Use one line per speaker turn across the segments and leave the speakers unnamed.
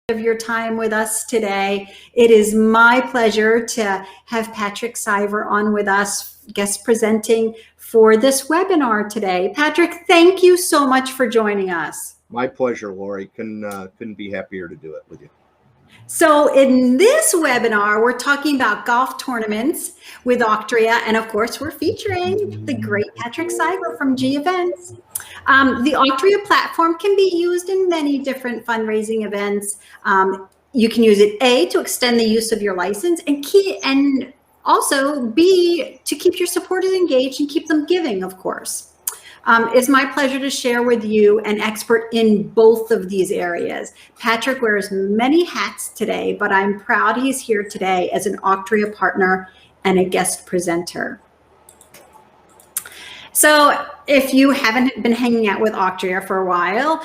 of your time with us today. It is my pleasure to have Patrick Siver on with us, guest presenting for this webinar today. Patrick, thank you so much for joining us.
My pleasure, Lori. Couldn't be happier to do it with you.
So in this webinar, we're talking about golf tournaments with Auctria, and of course, we're featuring the great Patrick Siver from gEvents. The Auctria platform can be used in many different fundraising events. You can use it A, to extend the use of your license, and also B, to keep your supporters engaged and keep them giving, of course. It's my pleasure to share with you an expert in both of these areas. Patrick wears many hats today, but I'm proud he's here today as an Auctria partner and a guest presenter. So if you haven't been hanging out with Auctria for a while,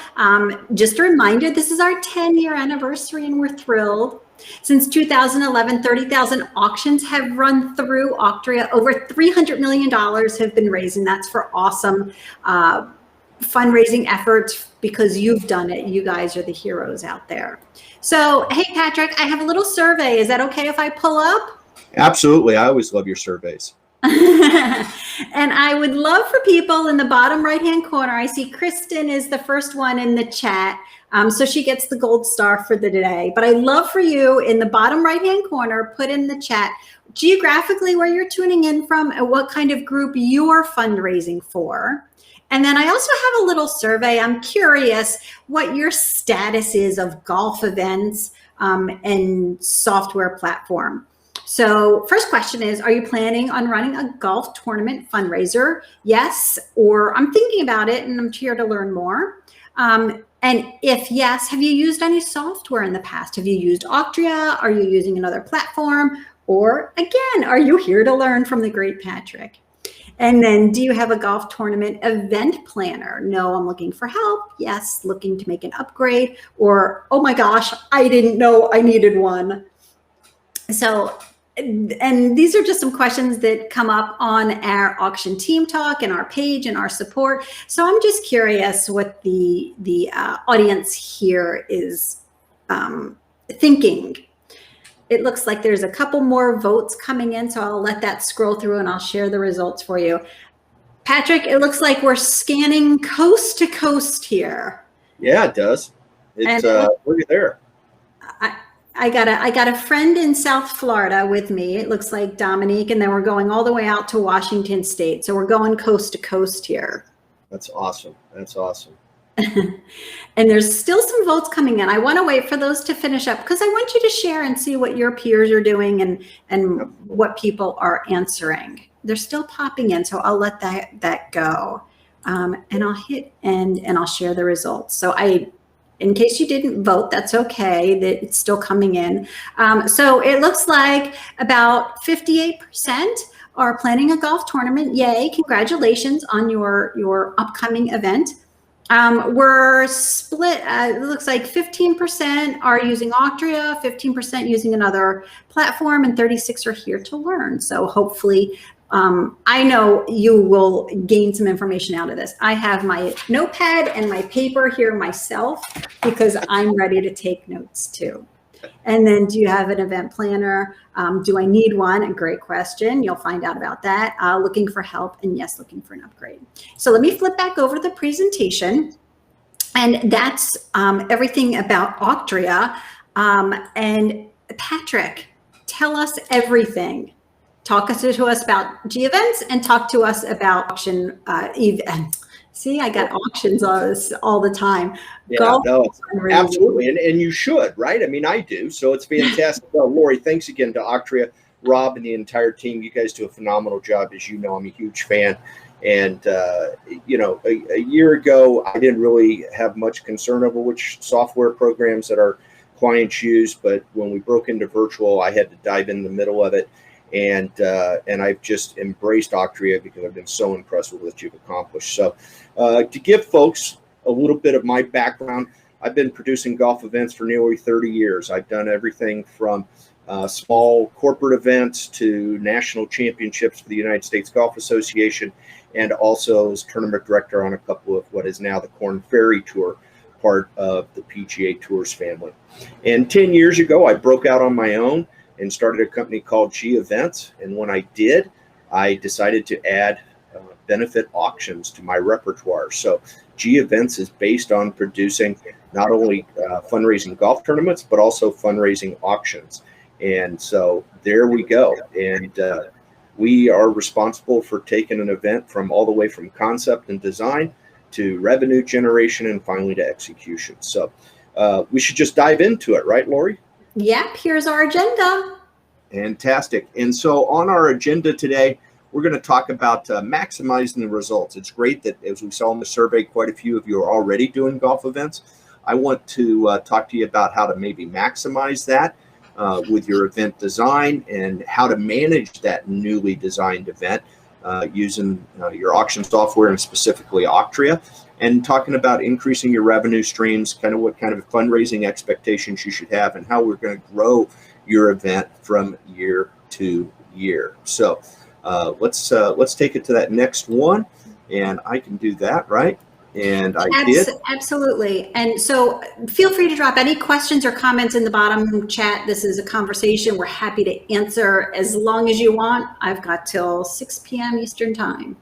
just a reminder, this is our 10-year anniversary and we're thrilled. Since 2011, 30,000 auctions have run through Auctria. Over $300 million have been raised, and that's for awesome fundraising efforts because you've done it. You guys are the heroes out there. So, hey, Patrick, I have a little survey. Is that okay if I pull up?
Absolutely. I always love your surveys.
And I would love for people in the bottom right-hand corner, I see Kristen is the first one in the chat. So she gets the gold star for the day. But I'd love for you in the bottom right-hand corner, put in the chat geographically where you're tuning in from and what kind of group you're fundraising for. And then I also have a little survey. I'm curious what your status is of golf events and software platform. So first question is, are you planning on running a golf tournament fundraiser? Yes, or I'm thinking about it and I'm here to learn more. And if yes, have you used any software in the past? Have you used Auctria? Are you using another platform? Or again, are you here to learn from the great Patrick? And then do you have a golf tournament event planner? No, I'm looking for help. Yes, looking to make an upgrade. Or, oh my gosh, I didn't know I needed one. So, and these are just some questions that come up on our auction team talk and our page and our support. So I'm just curious what the audience here is thinking. It looks like there's a couple more votes coming in, so I'll let that scroll through and I'll share the results for you. Patrick, it looks like we're scanning coast to coast here.
Yeah, it does. It's look at there.
I got a friend in South Florida with me. It looks like Dominique, and then we're going all the way out to Washington State. So we're going coast to coast here.
That's awesome. That's awesome.
And there's still some votes coming in. I want to wait for those to finish up because I want you to share and see what your peers are doing and what people are answering. They're still popping in, so I'll let that go. And I'll hit end and I'll share the results. So in case you didn't vote, that's okay, that it's still coming in. So it looks like about 58% are planning a golf tournament. Yay, congratulations on your upcoming event. We're split, it looks like 15% are using Auctria, 15% using another platform, and 36 are here to learn. So hopefully, I know you will gain some information out of this. I have my notepad and my paper here myself because I'm ready to take notes too. And then do you have an event planner? Do I need one? A great question. You'll find out about that. Looking for help, and yes, looking for an upgrade. So let me flip back over the presentation. And that's everything about Auctria. And Patrick, tell us everything. Talk to us about gEvents and talk to us about auction events. See, I got auctions all the time.
Yeah, no, absolutely. And you should, right? I mean, I do. So it's fantastic. Well, Lori, thanks again to Auctria, Rob, and the entire team. You guys do a phenomenal job. As you know, I'm a huge fan. And, you know, a year ago, I didn't really have much concern over which software programs that our clients use. But when we broke into virtual, I had to dive in the middle of it. And I've just embraced Auctria because I've been so impressed with what you've accomplished. So to give folks a little bit of my background, I've been producing golf events for nearly 30 years. I've done everything from small corporate events to national championships for the United States Golf Association, and also as tournament director on a couple of what is now the Korn Ferry Tour part of the PGA Tours family. And 10 years ago, I broke out on my own and started a company called gEvents. And when I did, I decided to add benefit auctions to my repertoire. So gEvents is based on producing not only fundraising golf tournaments, but also fundraising auctions. And so there we go. And we are responsible for taking an event from all the way from concept and design to revenue generation and finally to execution. So we should just dive into it, right, Lori?
Yep, here's our agenda.
Fantastic. And so on our agenda today, we're going to talk about maximizing the results. It's great that, as we saw in the survey, quite a few of you are already doing golf events. I want to talk to you about how to maybe maximize that with your event design and how to manage that newly designed event using your auction software and specifically Auctria, and talking about increasing your revenue streams, kind of what kind of fundraising expectations you should have and how we're going to grow your event from year to year. So let's take it to that next one, and I can do that, right? And I did.
Absolutely. And so feel free to drop any questions or comments in the bottom chat. This is a conversation. We're happy to answer as long as you want. I've got till 6 p.m. Eastern time.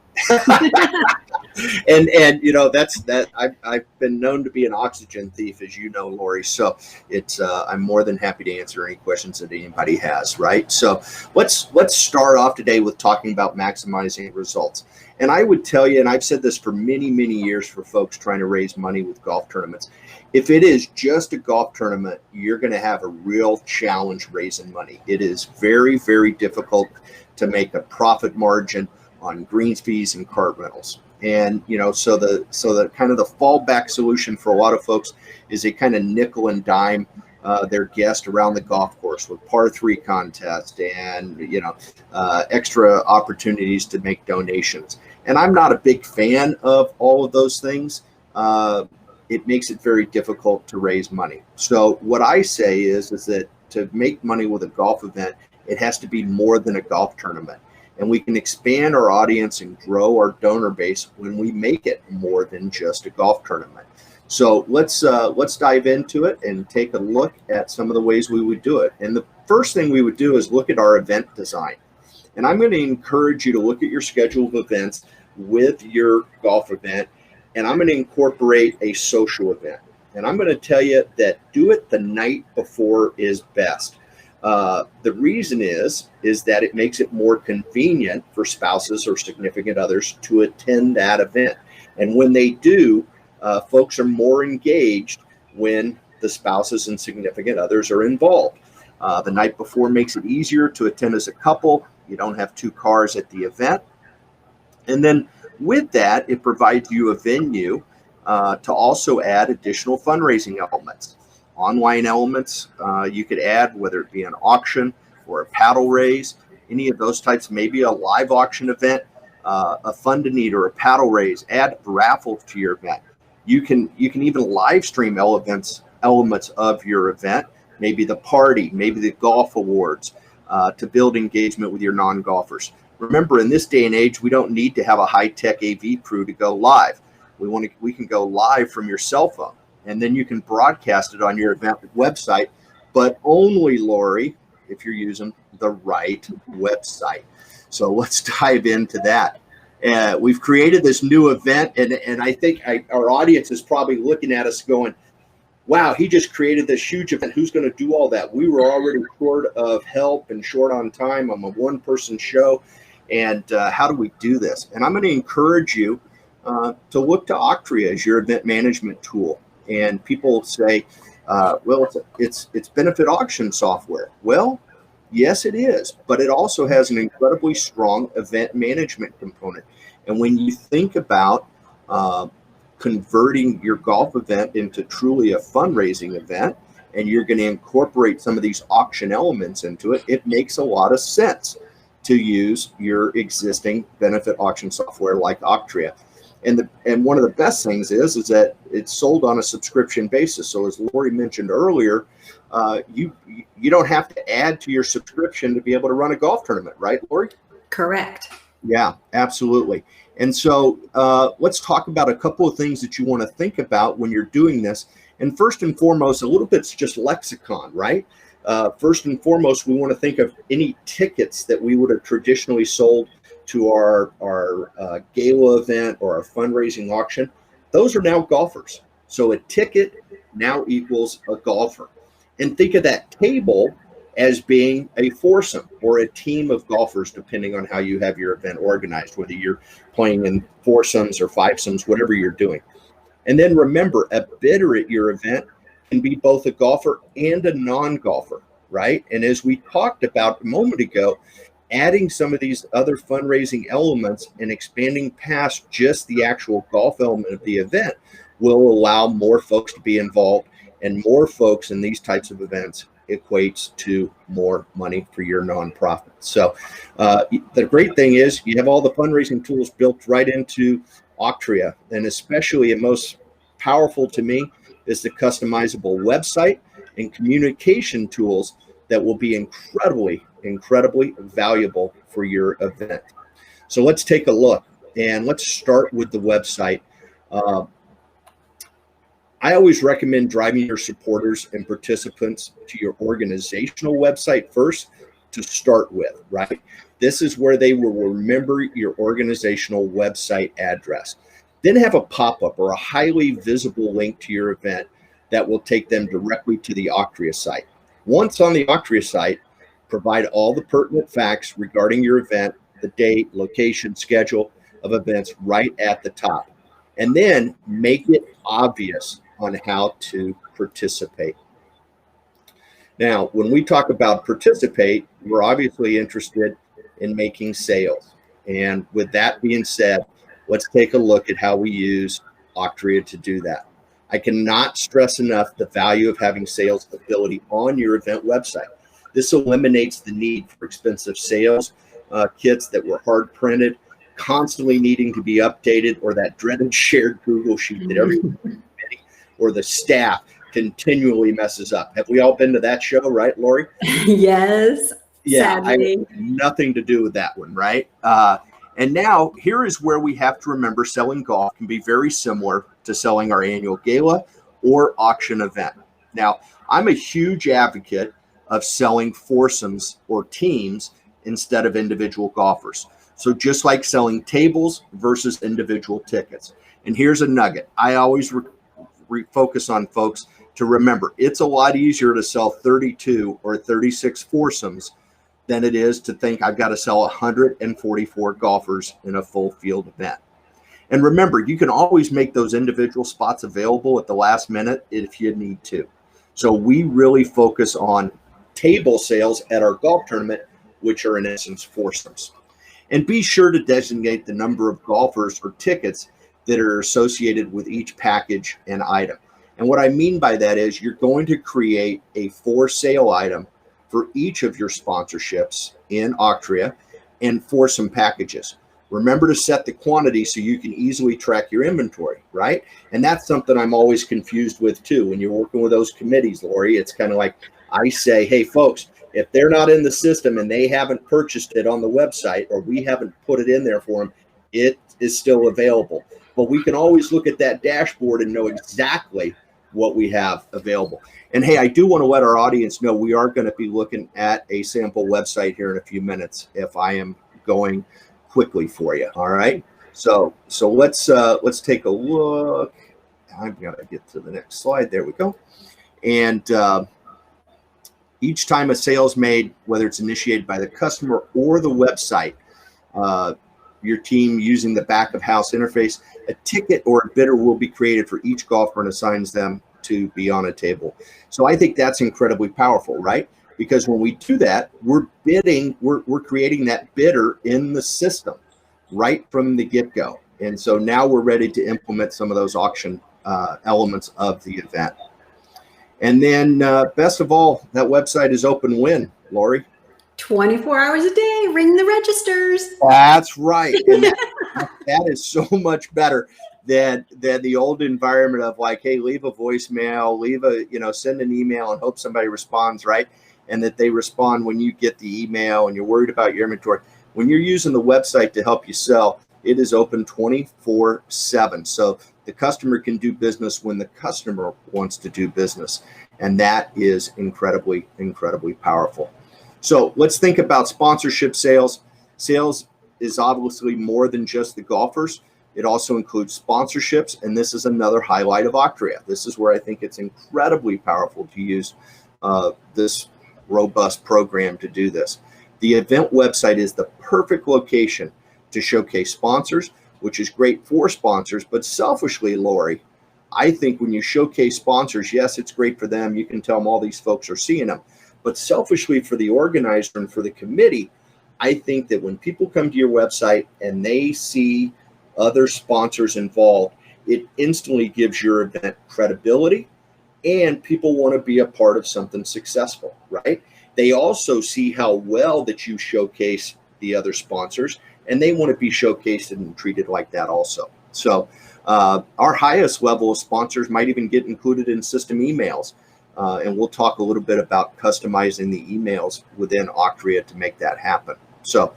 and you know, that's that I've been known to be an oxygen thief, as you know, Lori. So it's I'm more than happy to answer any questions that anybody has, right? So let's start off today with talking about maximizing results. And I would tell you, and I've said this for many years for folks trying to raise money with golf tournaments, if it is just a golf tournament, you're going to have a real challenge raising money. It is very difficult to make a profit margin on greens fees and cart rentals. And you know, so the kind of the fallback solution for a lot of folks is they kind of nickel and dime their guest around the golf course with par 3 contest and, you know, extra opportunities to make donations. And I'm not a big fan of all of those things. It makes it very difficult to raise money. So what I say is that to make money with a golf event, it has to be more than a golf tournament. And we can expand our audience and grow our donor base when we make it more than just a golf tournament. So let's dive into it and take a look at some of the ways we would do it. And the first thing we would do is look at our event design. And I'm going to encourage you to look at your schedule of events with your golf event. And I'm going to incorporate a social event. And I'm going to tell you that do it the night before is best. The reason is that it makes it more convenient for spouses or significant others to attend that event. And when they do, folks are more engaged when the spouses and significant others are involved. The night before makes it easier to attend as a couple. You don't have 2 cars at the event. And then with that, it provides you a venue to also add additional fundraising elements. Online elements you could add, whether it be an auction or a paddle raise, any of those types, maybe a live auction event, a fund to need or a paddle raise, add raffles to your event. You can even live stream elements of your event, maybe the party, maybe the golf awards, to build engagement with your non-golfers. Remember, in this day and age, we don't need to have a high-tech AV crew to go live. We can go live from your cell phone, and then you can broadcast it on your event website, but only, Lori, if you're using the right website. So let's dive into that. We've created this new event, and I think our audience is probably looking at us going, wow, he just created this huge event. Who's going to do all that? We were already short of help and short on time. I'm a one-person show, and how do we do this? And I'm going to encourage you to look to Auctria as your event management tool. And people say, well, it's benefit auction software. Well, yes, it is, but it also has an incredibly strong event management component. And when you think about converting your golf event into truly a fundraising event, and you're going to incorporate some of these auction elements into it, it makes a lot of sense to use your existing benefit auction software like Auctria. And one of the best things is that it's sold on a subscription basis. So as Lori mentioned earlier, you don't have to add to your subscription to be able to run a golf tournament, right, Lori?
Correct.
Yeah, absolutely. And so let's talk about a couple of things that you want to think about when you're doing this. And first and foremost, a little bit's just lexicon, right? First and foremost, we want to think of any tickets that we would have traditionally sold to our gala event or our fundraising auction. Those are now golfers. So a ticket now equals a golfer. And think of that table as being a foursome or a team of golfers, depending on how you have your event organized, whether you're playing in foursomes or fivesomes, whatever you're doing. And then remember, a bidder at your event can be both a golfer and a non-golfer, right? And as we talked about a moment ago, adding some of these other fundraising elements and expanding past just the actual golf element of the event will allow more folks to be involved, and more folks in these types of events equates to more money for your nonprofit. So the great thing is you have all the fundraising tools built right into Auctria, and especially and most powerful to me is the customizable website and communication tools that will be incredibly valuable for your event. So let's take a look, and let's start with the website. I always recommend driving your supporters and participants to your organizational website first to start with, right? This is where they will remember your organizational website address. Then have a pop-up or a highly visible link to your event that will take them directly to the Auctria site. Once on the Auctria site, provide all the pertinent facts regarding your event, the date, location, schedule of events right at the top. And then make it obvious on how to participate. Now, when we talk about participate, we're obviously interested in making sales. And with that being said, let's take a look at how we use Auctria to do that. I cannot stress enough the value of having sales ability on your event website. This eliminates the need for expensive sales kits that were hard printed, constantly needing to be updated, or that dreaded shared Google sheet that everyone or the staff continually messes up. Have we all been to that show, right, Lori?
Yes.
Yeah,
sadly.
I have nothing to do with that one, right? And now here is where we have to remember selling golf can be very similar to selling our annual gala or auction event. Now, I'm a huge advocate of selling foursomes or teams instead of individual golfers. So just like selling tables versus individual tickets. And here's a nugget. I always focus on folks to remember it's a lot easier to sell 32 or 36 foursomes than it is to think I've got to sell 144 golfers in a full field event. And remember, you can always make those individual spots available at the last minute if you need to. So we really focus on table sales at our golf tournament, which are in essence foursomes. And be sure to designate the number of golfers or tickets that are associated with each package and item. And what I mean by that is you're going to create a for sale item for each of your sponsorships in Auctria and foursome packages. Remember to set the quantity so you can easily track your inventory, right? And that's something I'm always confused with too. When you're working with those committees, Lori, it's kind of like I say, hey folks, if they're not in the system and they haven't purchased it on the website or we haven't put it in there for them, it is still available. But we can always look at that dashboard and know exactly what we have available. And hey, I do want to let our audience know we are going to be looking at a sample website here in a few minutes if I am going quickly for you. All right. So let's take a look. I've got to get to the next slide. There we go. And each time a sale is made, whether it's initiated by the customer or the website, your team using the back of house interface, a ticket or a bidder will be created for each golfer and assigns them to be on a table. So I think that's incredibly powerful, right? Because when we do that, we're creating that bidder in the system right from the get-go. And so now we're ready to implement some of those auction elements of the event. And then best of all, that website is open when, Lori?
24 hours a day, ring the registers.
That's right. And that is so much better than the old environment of like, hey, leave a voicemail, send an email and hope somebody responds, right? And that they respond when you get the email and you're worried about your inventory. When you're using the website to help you sell, It is open 24/7. So the customer can do business when the customer wants to do business. And that is incredibly, incredibly powerful. So let's think about sponsorship sales. Sales is obviously more than just the golfers. It also includes sponsorships, and this is another highlight of Auctria. This is where I think it's incredibly powerful to use this robust program to do this. The event website is the perfect location to showcase sponsors, which is great for sponsors, but selfishly, Lori, I think when you showcase sponsors, yes, it's great for them. You can tell them all these folks are seeing them, but selfishly for the organizer and for the committee, I think that when people come to your website and they see other sponsors involved, it instantly gives your event credibility, and people want to be a part of something successful, right? They also see how well that you showcase the other sponsors, and they want to be showcased and treated like that also. So our highest level of sponsors might even get included in system emails. And we'll talk a little bit about customizing the emails within Auctria to make that happen. So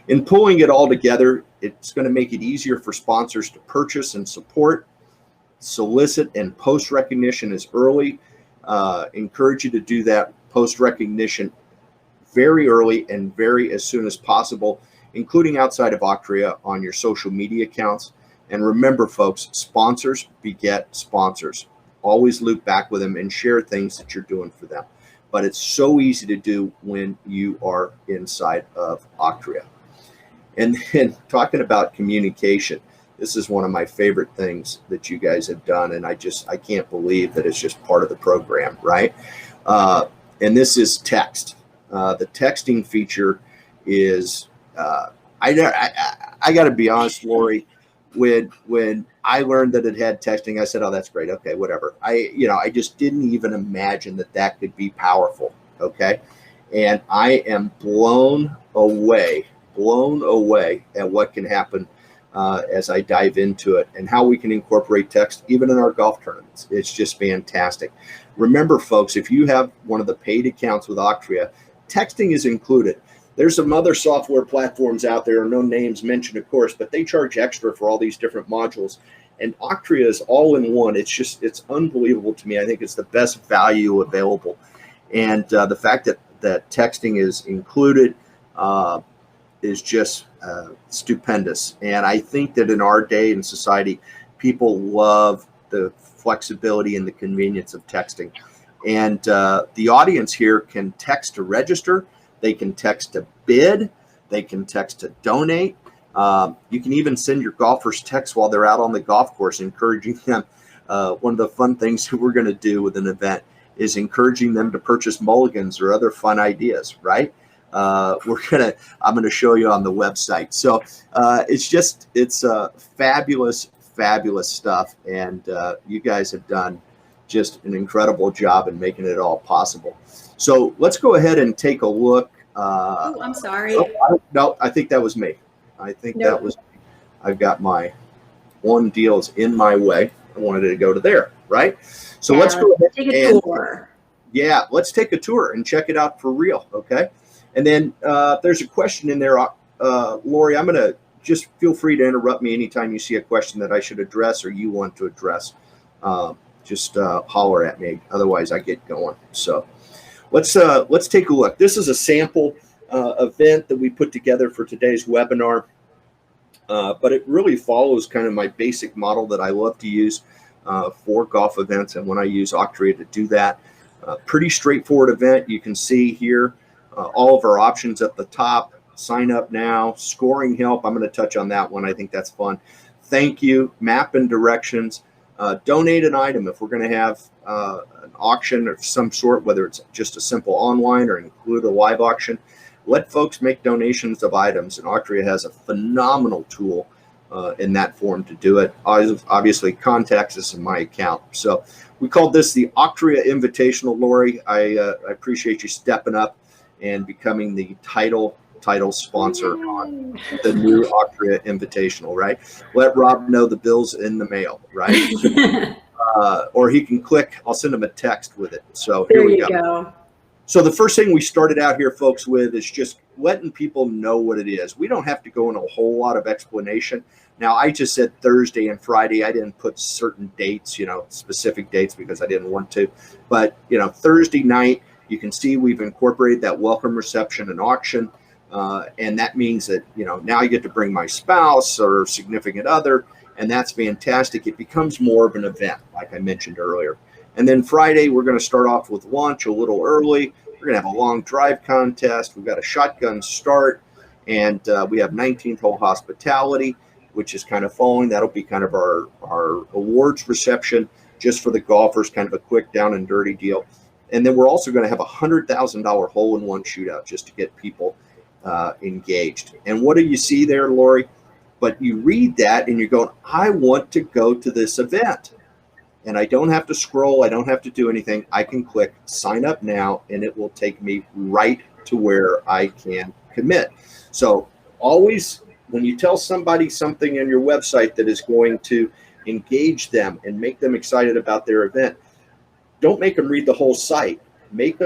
in pulling it all together, it's going to make it easier for sponsors to purchase and support, solicit, and post recognition as early. Encourage you to do that post recognition very early and very as soon as possible, including outside of Auctria on your social media accounts. And remember, folks, sponsors beget sponsors. Always loop back with them and share things that you're doing for them. But it's so easy to do when you are inside of Auctria. And then talking about communication, this is one of my favorite things that you guys have done. And I can't believe that it's just part of the program, right? And this is text. The texting feature is, I got to be honest, Lori, when I learned that it had texting, I said, oh, that's great. Okay, whatever. I just didn't even imagine that could be powerful. Okay. And I am blown away at what can happen as I dive into it and how we can incorporate text even in our golf tournaments. It's just fantastic. Remember, folks, if you have one of the paid accounts with Auctria, texting is included. There's some other software platforms out there, no names mentioned, of course, but they charge extra for all these different modules. And Auctria is all in one. It's unbelievable to me. I think it's the best value available. And the fact that texting is included is just stupendous. And I think that in our day and society, people love the flexibility and the convenience of texting. And the audience here can text to register. They can text to bid. They can text to donate. You can even send your golfers texts while they're out on the golf course, encouraging them. One of the fun things that we're going to do with an event is encouraging them to purchase mulligans or other fun ideas, right? I'm going to show you on the website. So it's fabulous stuff. And you guys have done just an incredible job in making it all possible. So let's go ahead and take a look.
Oh, I'm sorry.
No, I think that was me. That was me. I've got my one deal's in my way. I wanted it to go to there, right? So let's go ahead
take a tour.
Yeah, let's take a tour and check it out for real, okay? And then there's a question in there, Lori. I'm going to just feel free to interrupt me anytime you see a question that I should address or you want to address. Just holler at me. Otherwise, I get going. So let's take a look. This is a sample event that we put together for today's webinar, but it really follows kind of my basic model that I love to use for golf events, and when I use Auctria to do that. Pretty straightforward event. You can see here all of our options at the top. Sign up now, scoring help. I'm going to touch on that one. I think that's fun. Thank you, map and directions. Donate an item if we're going to have an auction of some sort, whether it's just a simple online or include a live auction. Let folks make donations of items, and Auctria has a phenomenal tool in that form to do it. Obviously, contacts us in my account. So we called this the Auctria Invitational. Lori, I appreciate you stepping up and becoming the title sponsor on the new Auctria Invitational, right? Let Rob know the bill's in the mail, right? Or he can click, I'll send him a text with it. So here we go. So the first thing we started out here, folks, with is just letting people know what it is. We don't have to go into a whole lot of explanation. Now, I just said Thursday and Friday. I didn't put certain dates, specific dates, because I didn't want to. But, Thursday night, you can see we've incorporated that welcome reception and auction. And that means that, now I get to bring my spouse or significant other, and that's fantastic. It becomes more of an event, like I mentioned earlier. And then Friday, we're going to start off with lunch a little early. We're going to have a long drive contest. We've got a shotgun start, and we have 19th hole hospitality, which is kind of following. That'll be kind of our awards reception just for the golfers, kind of a quick down and dirty deal. And then we're also going to have a $100,000 hole-in-one shootout just to get people engaged. And what do you see there, Lori? But you read that and you're going, I want to go to this event. And I don't have to scroll. I don't have to do anything. I can click sign up now, and it will take me right to where I can commit. So always, when you tell somebody something in your website that is going to engage them and make them excited about their event, don't make them read the whole site. Give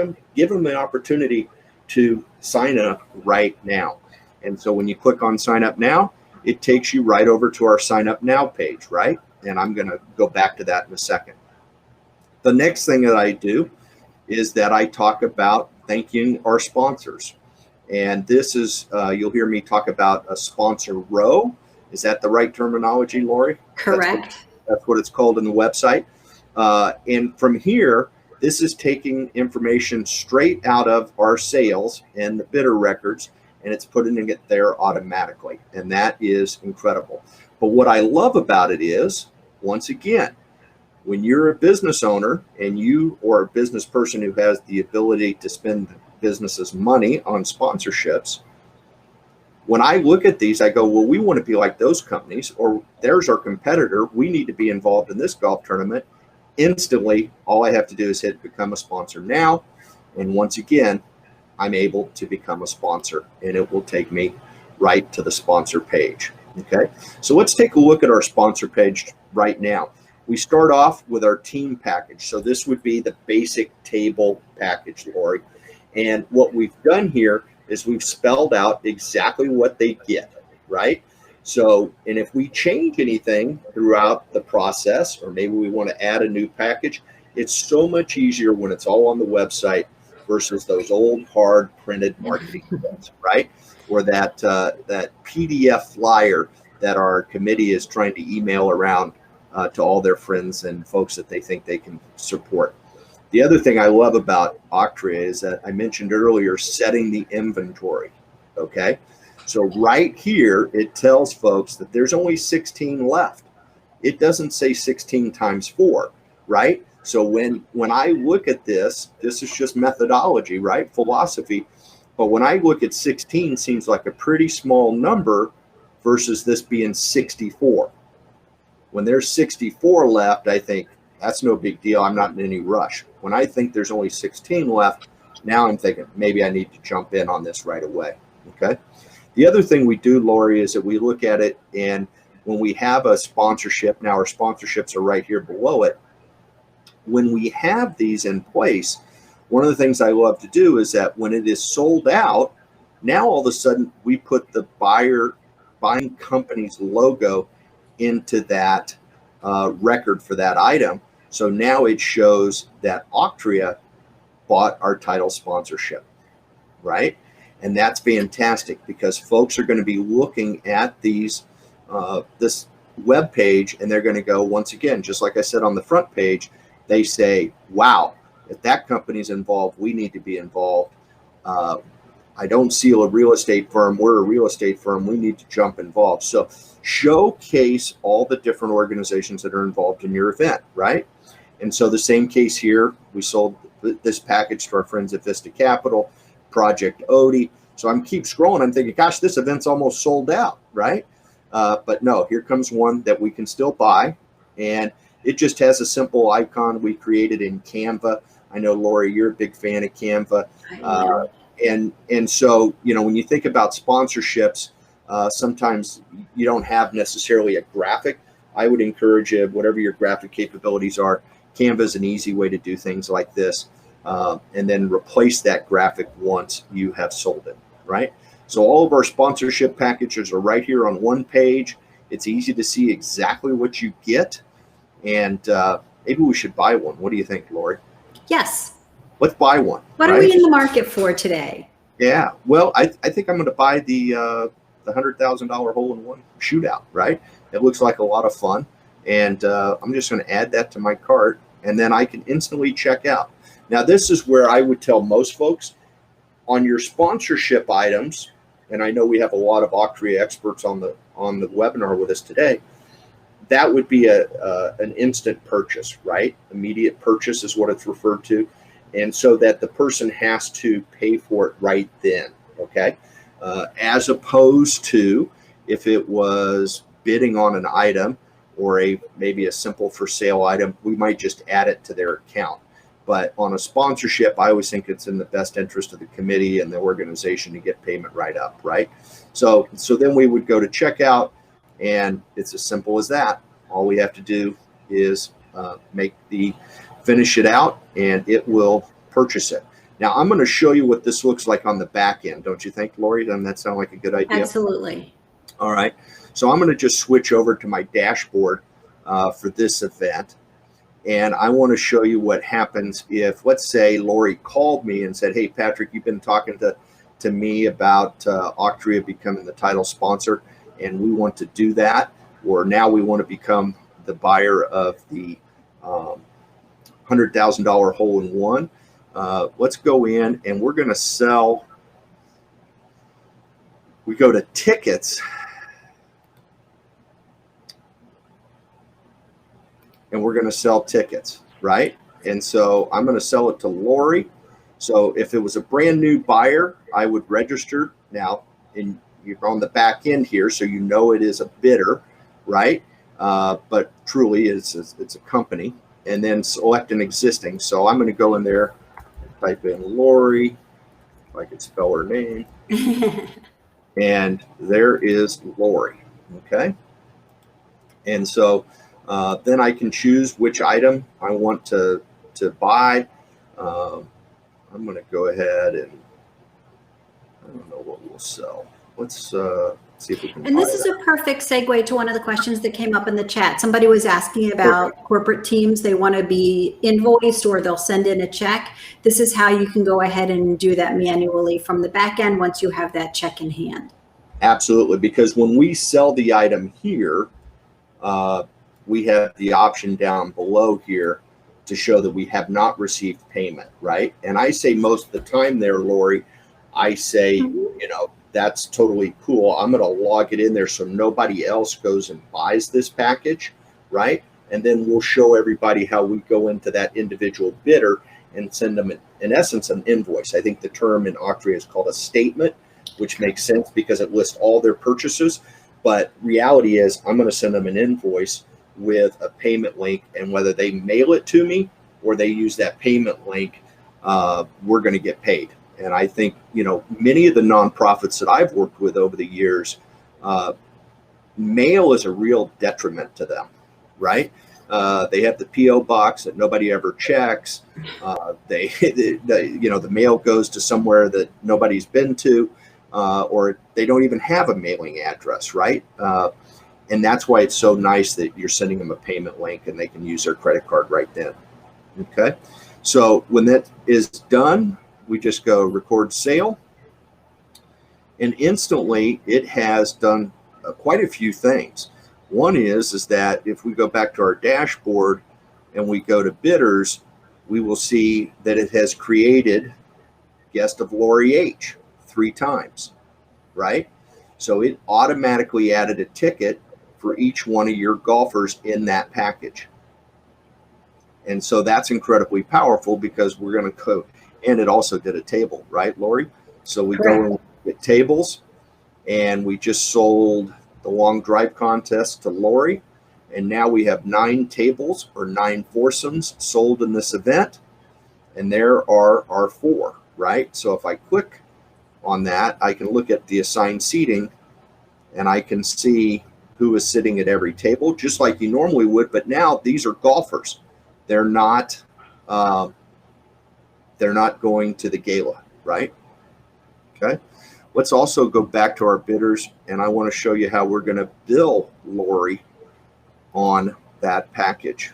them an opportunity to sign up right now. And so when you click on sign up now, it takes you right over to our sign up now page, right? And I'm going to go back to that in a second. The next thing that I do is that I talk about thanking our sponsors. And this is, you'll hear me talk about a sponsor row. Is that the right terminology, Lori?
Correct.
That's what it's called in the website. And from here, this is taking information straight out of our sales and the bidder records, and it's putting it there automatically. And that is incredible. But what I love about it is, once again, when you're a business owner and you or a business person who has the ability to spend the business's money on sponsorships, when I look at these, I go, well, we want to be like those companies, or there's our competitor. We need to be involved in this golf tournament. Instantly, all I have to do is hit become a sponsor now. And once again, I'm able to become a sponsor, and it will take me right to the sponsor page. Okay, so let's take a look at our sponsor page right now. We start off with our team package. So this would be the basic table package, Lori. And what we've done here is we've spelled out exactly what they get, right? So, and if we change anything throughout the process, or maybe we want to add a new package, it's so much easier when it's all on the website versus those old hard printed marketing books, right? Or that PDF flyer that our committee is trying to email around to all their friends and folks that they think they can support. The other thing I love about Auctria is that I mentioned earlier, setting the inventory, okay? So right here, it tells folks that there's only 16 left. It doesn't say 16 times 4, right? So when I look at this is just methodology, right? Philosophy. But when I look at 16, seems like a pretty small number versus this being 64. When there's 64 left, I think that's no big deal. I'm not in any rush. When I think there's only 16 left, now I'm thinking maybe I need to jump in on this right away, okay? The other thing we do, Lori, is that we look at it, and when we have a sponsorship, now our sponsorships are right here below it. When we have these in place, one of the things I love to do is that when it is sold out, now all of a sudden we put the buying company's logo into that record for that item. So now it shows that Auctria bought our title sponsorship, right? And that's fantastic because folks are going to be looking at these this web page, and they're going to go, once again, just like I said on the front page, they say, wow, if that company's involved, we need to be involved. I don't see a real estate firm. We're a real estate firm. We need to jump involved. So showcase all the different organizations that are involved in your event, right? And so the same case here, we sold this package to our friends at Vista Capital, Project Odie. So I'm keep scrolling. I'm thinking, gosh, this event's almost sold out, right? But no, here comes one that we can still buy. And it just has a simple icon we created in Canva. I know, Lori, you're a big fan of Canva. And so, when you think about sponsorships, sometimes you don't have necessarily a graphic. I would encourage you, whatever your graphic capabilities are, Canva is an easy way to do things like this. And then replace that graphic once you have sold it. right? So all of our sponsorship packages are right here on one page. It's easy to see exactly what you get. And maybe we should buy one. What do you think, Lori?
Yes.
Let's buy one.
What
right?
are we in the market for today?
Yeah. Well, I think I'm going to buy the $100,000 hole-in-one shootout, right? It looks like a lot of fun. And I'm just going to add that to my cart, and then I can instantly check out. Now, this is where I would tell most folks on your sponsorship items, and I know we have a lot of Auctria experts on the webinar with us today. That would be an instant purchase, right? Immediate purchase is what it's referred to, and so that the person has to pay for it right then. Okay, as opposed to if it was bidding on an item or maybe a simple for sale item, we might just add it to their account. But on a sponsorship, I always think it's in the best interest of the committee and the organization to get payment right up, right? So then we would go to checkout, and it's as simple as that. All we have to do is finish it out, and it will purchase it. Now, I'm going to show you what this looks like on the back end. Don't you think, Lori? Doesn't that sound like a good idea?
Absolutely.
All right. So I'm going to just switch over to my dashboard for this event. And I want to show you what happens if, let's say, Lori called me and said, hey, Patrick, you've been talking to me about Auctria becoming the title sponsor, and we want to do that. Or now we want to become the buyer of the $100,000 hole-in-one. Let's go in, and we're going to sell. We go to tickets, and we're going to sell tickets, right? And so I'm going to sell it to Lori. So if it was a brand new buyer, I would register now, and you're on the back end here, so you know it is a bidder, right? But truly, it's a company. And then select an existing. So I'm going to go in there, type in Lori, if I could spell her name, and there is Lori. Okay. And so then I can choose which item I want to buy. I'm going to go ahead and I don't know what we'll sell. Let's see if we can.
And this is a perfect segue to one of the questions that came up in the chat. Somebody was asking about corporate teams. They want to be invoiced or they'll send in a check. This is how you can go ahead and do that manually from the back end once you have that check in hand.
Absolutely, because when we sell the item here, we have the option down below here to show that we have not received payment, right? And I say most of the time there, Lori, I say, you know, that's totally cool. I'm going to log it in there so nobody else goes and buys this package, right? And then we'll show everybody how we go into that individual bidder and send them, in essence, an invoice. I think the term in Auctria is called a statement, which makes sense because it lists all their purchases. But reality is I'm going to send them an invoice with a payment link, and whether they mail it to me or they use that payment link, we're going to get paid. And I think, you know, many of the nonprofits that I've worked with over the years, mail is a real detriment to them, right? They have the P.O. box that nobody ever checks. The mail goes to somewhere that nobody's been to, or they don't even have a mailing address, right? And that's why it's so nice that you're sending them a payment link and they can use their credit card right then. Okay. So when that is done, we just go record sale, and instantly it has done quite a few things. One is that if we go back to our dashboard and we go to bidders, we will see that it has created guest of Lori H 3 times, right? So it automatically added a ticket for each one of your golfers in that package. And so that's incredibly powerful because we're going to go, and it also did a table, right, Lori? So we go and get tables, and we just sold the long drive contest to Lori. And now we have 9 tables or 9 foursomes sold in this event. And there are our 4, right? So if I click on that, I can look at the assigned seating, and I can see who is sitting at every table, just like you normally would. But now these are golfers. They're not going to the gala, right? Okay. let's also go back to our bidders, and I want to show you how we're going to bill Lori on that package.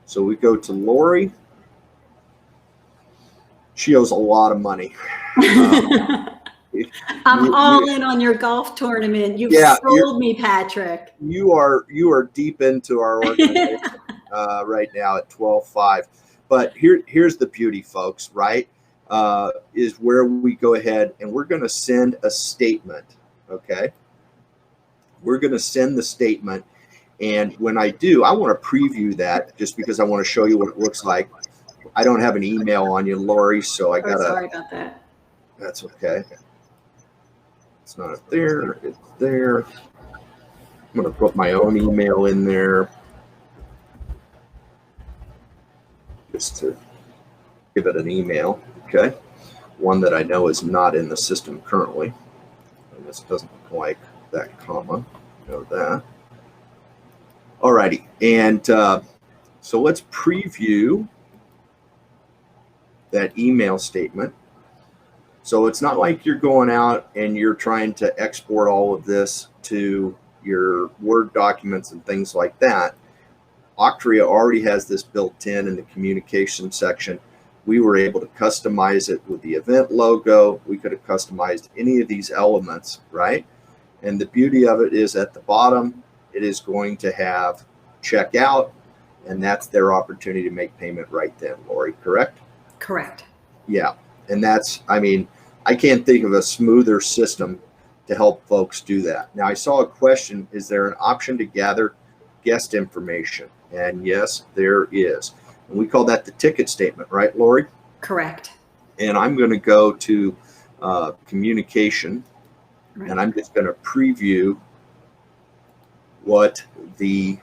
So we go to Lori. She owes a lot of money.
I'm all in on your golf tournament. You've sold me, Patrick.
You are deep into our organization right now at 12.5. But here's the beauty, folks, right? Is where we go ahead and we're going to send a statement, okay? We're going to send the statement. And when I do, I want to preview that just because I want to show you what it looks like. I don't have an email on you, Lori, so I got to.
Sorry about that.
That's okay. It's not there. It's there. I'm going to put my own email in there just to give it an email. Okay. One that I know is not in the system currently. And this doesn't look like that comma. Know that. All righty. And so let's preview that email statement. So it's not like you're going out and you're trying to export all of this to your Word documents and things like that. Auctria already has this built in the communication section. We were able to customize it with the event logo. We could have customized any of these elements, right? And the beauty of it is at the bottom, it is going to have checkout, and that's their opportunity to make payment right then, Lori, correct?
Correct.
Yeah. And that's, I mean, I can't think of a smoother system to help folks do that. Now, I saw a question, is there an option to gather guest information? And yes, there is. And we call that the ticket statement, right, Lori?
Correct.
And I'm going to go to communication, right. And I'm just going to preview what the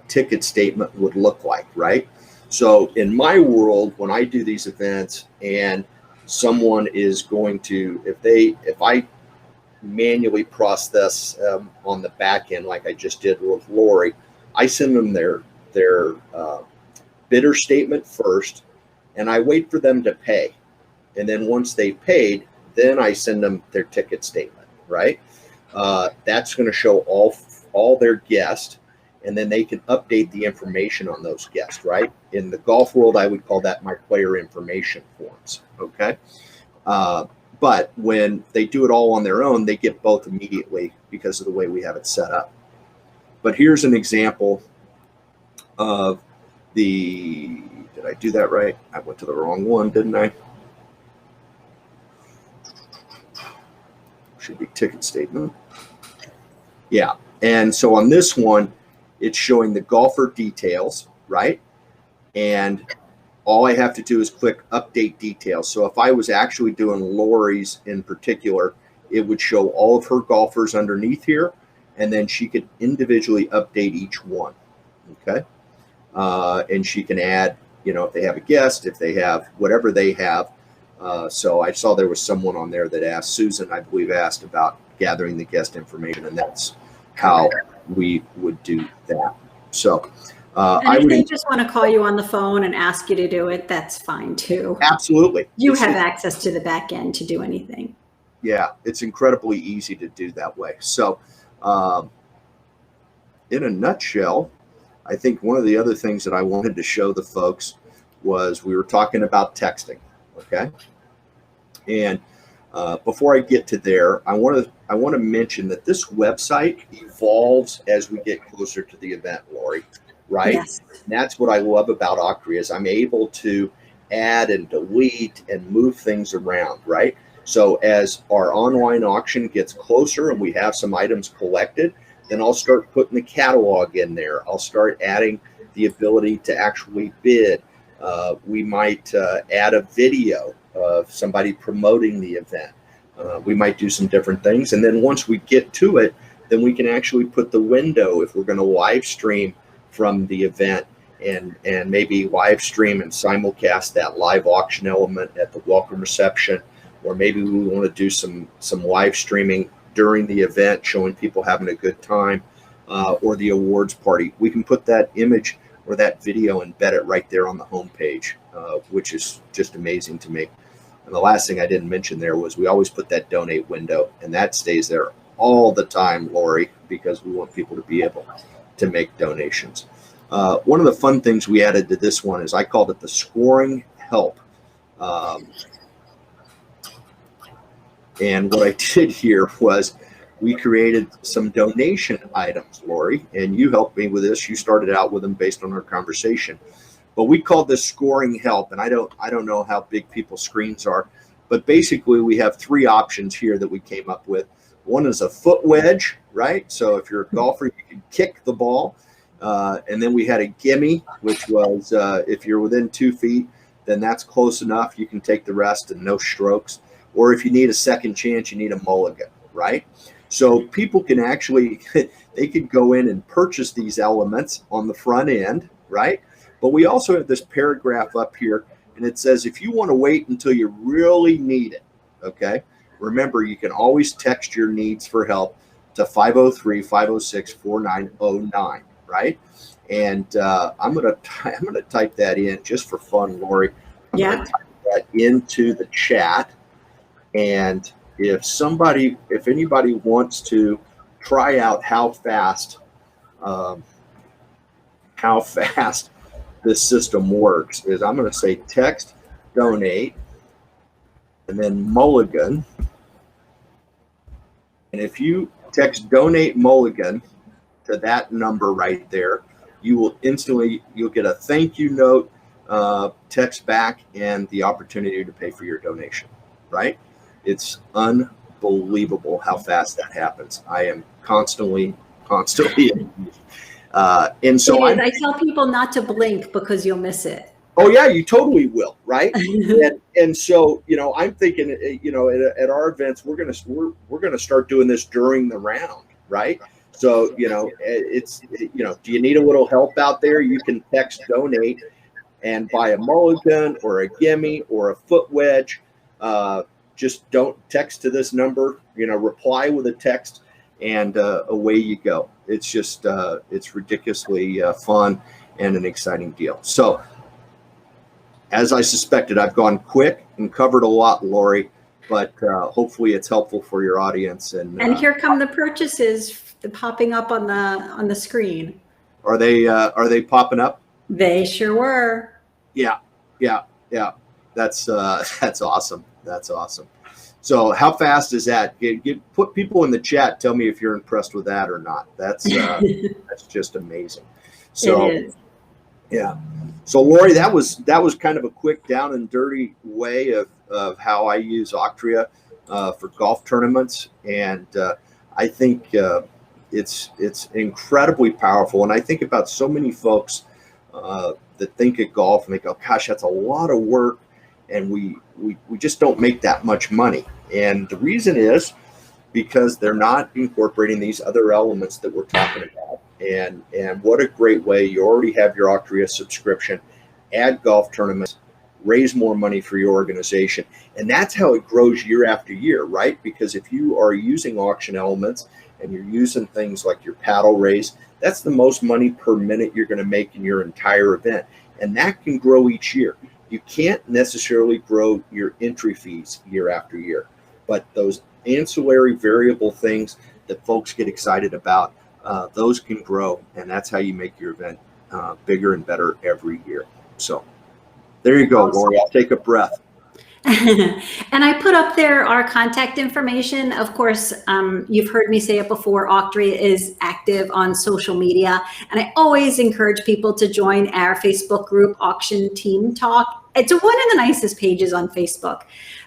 ticket statement would look like, right? So in my world, when I do these events and someone is going to, if I manually process on the back end, like I just did with Lori, I send them their bidder statement first, and I wait for them to pay. And then once they paid, then I send them their ticket statement, right? That's going to show all their guests, and then they can update the information on those guests, right? In the golf world, I would call that my player information forms, okay? But when they do it all on their own, they get both immediately because of the way we have it set up. But here's an example of did I do that right? I went to the wrong one, didn't I? Should be ticket statement. Yeah, and so on this one, it's showing the golfer details, right? And all I have to do is click update details. So if I was actually doing Lori's in particular, it would show all of her golfers underneath here, and then she could individually update each one, okay? And she can add, you know, if they have a guest, if they have whatever they have. So I saw there was someone on there that asked, Susan, I believe, asked about gathering the guest information, and that's how we would do that. So
and if they just want to call you on the phone and ask you to do it, that's fine too.
Absolutely.
You have access to the back end to do anything.
Yeah, it's incredibly easy to do that way. So in a nutshell, I think one of the other things that I wanted to show the folks was we were talking about texting, okay? And before I get to there, I want to mention that this website evolves as we get closer to the event, Lori, right?
Yes.
And that's what I love about Auctria is I'm able to add and delete and move things around, right? So as our online auction gets closer and we have some items collected, then I'll start putting the catalog in there. I'll start adding the ability to actually bid. We might add a video of somebody promoting the event. We might do some different things. And then once we get to it, then we can actually put the window if we're going to live stream from the event and maybe live stream and simulcast that live auction element at the welcome reception, or maybe we want to do some live streaming during the event, showing people having a good time, or the awards party. We can put that image or that video, embed it right there on the home page, which is just amazing to me. And the last thing I didn't mention there was we always put that donate window, and that stays there all the time, Lori, because we want people to be able to make donations. One of the fun things we added to this one is I called it the scoring help. And what I did here was we created some donation items, Lori, and you helped me with this. You started out with them based on our conversation. But we called this scoring help, and I don't know how big people's screens are, but basically we have 3 options here that we came up with. One is a foot wedge, right? So if you're a golfer, you can kick the ball. And then we had a gimme, which was if you're within 2 feet, then that's close enough. You can take the rest and no strokes. Or if you need a second chance, you need a mulligan, right? So people can actually, they could go in and purchase these elements on the front end, right? But we also have this paragraph up here, and it says, if you want to wait until you really need it, okay? Remember, you can always text your needs for help to 503-506-4909, right? And I'm gonna type that in just for fun, Lori. I'm gonna type that into the chat. And if anybody wants to try out how fast this system works, is I'm going to say text donate and then mulligan. And if you text donate mulligan to that number right there, you'll get a thank you note text back and the opportunity to pay for your donation, right? It's unbelievable how fast that happens. I am constantly and so
I tell people not to blink because you'll miss it.
Oh yeah, you totally will, right? and so I'm thinking, at our events we're gonna start doing this during the round, right? So it's do you need a little help out there? You can text donate and buy a mulligan or a gimme or a foot wedge. Just don't text to this number. Reply with a text, and away you go. It's just it's ridiculously fun and an exciting deal. So, as I suspected, I've gone quick and covered a lot, Lori, but hopefully it's helpful for your audience. And
here come the purchases popping up on the screen.
Are they popping up?
They sure were.
Yeah. That's awesome. That's awesome. So how fast is that? Put people in the chat. Tell me if you're impressed with that or not. That's that's just amazing. So
it is.
Yeah. So Lori, that was kind of a quick down and dirty way of how I use Auctria for golf tournaments, and I think it's incredibly powerful. And I think about so many folks that think of golf and they go, "Gosh, that's a lot of work." And we just don't make that much money. And the reason is because they're not incorporating these other elements that we're talking about. And what a great way. You already have your Auctria subscription, add golf tournaments, raise more money for your organization. And that's how it grows year after year, right? Because if you are using auction elements and you're using things like your paddle raise, that's the most money per minute you're going to make in your entire event. And that can grow each year. You can't necessarily grow your entry fees year after year, but those ancillary variable things that folks get excited about, those can grow, and that's how you make your event bigger and better every year. So there you go, Lori. I'll take a breath.
And I put up there our contact information. Of course, you've heard me say it before, Auctria is active on social media. And I always encourage people to join our Facebook group, Auction Team Talk. It's one of the nicest pages on Facebook.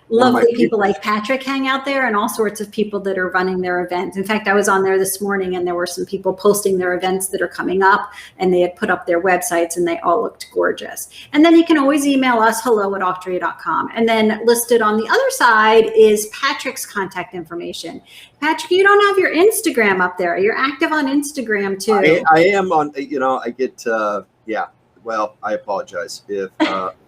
Lovely people like Patrick hang out there, and all sorts of people that are running their events. In fact, I was on there this morning and there were some people posting their events that are coming up, and they had put up their websites and they all looked gorgeous. And then you can always email us, hello@auctria.com. And then listed on the other side is Patrick's contact information. Patrick, you don't have your Instagram up there. You're active on Instagram too.
I am on, I get, well, I apologize. If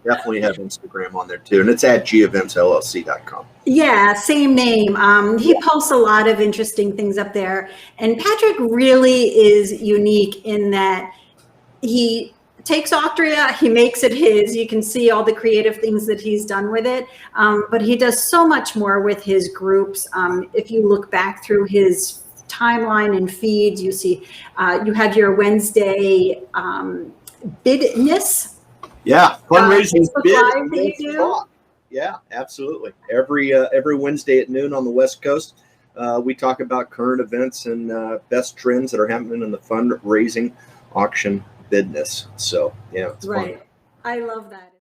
definitely have Instagram on there too, and it's at gEventsLLC.com.
Yeah, same name. He posts a lot of interesting things up there, and Patrick really is unique in that he takes Auctria, he makes it his. You can see all the creative things that he's done with it. But he does so much more with his groups. If you look back through his timeline and feeds, you see you have your Wednesday bidness.
Yeah, fundraising bid.
Live that you do.
Yeah, absolutely. Every Wednesday at noon on the West Coast, we talk about current events and best trends that are happening in the fundraising auction business. So yeah, it's
right.
fun.
I love that.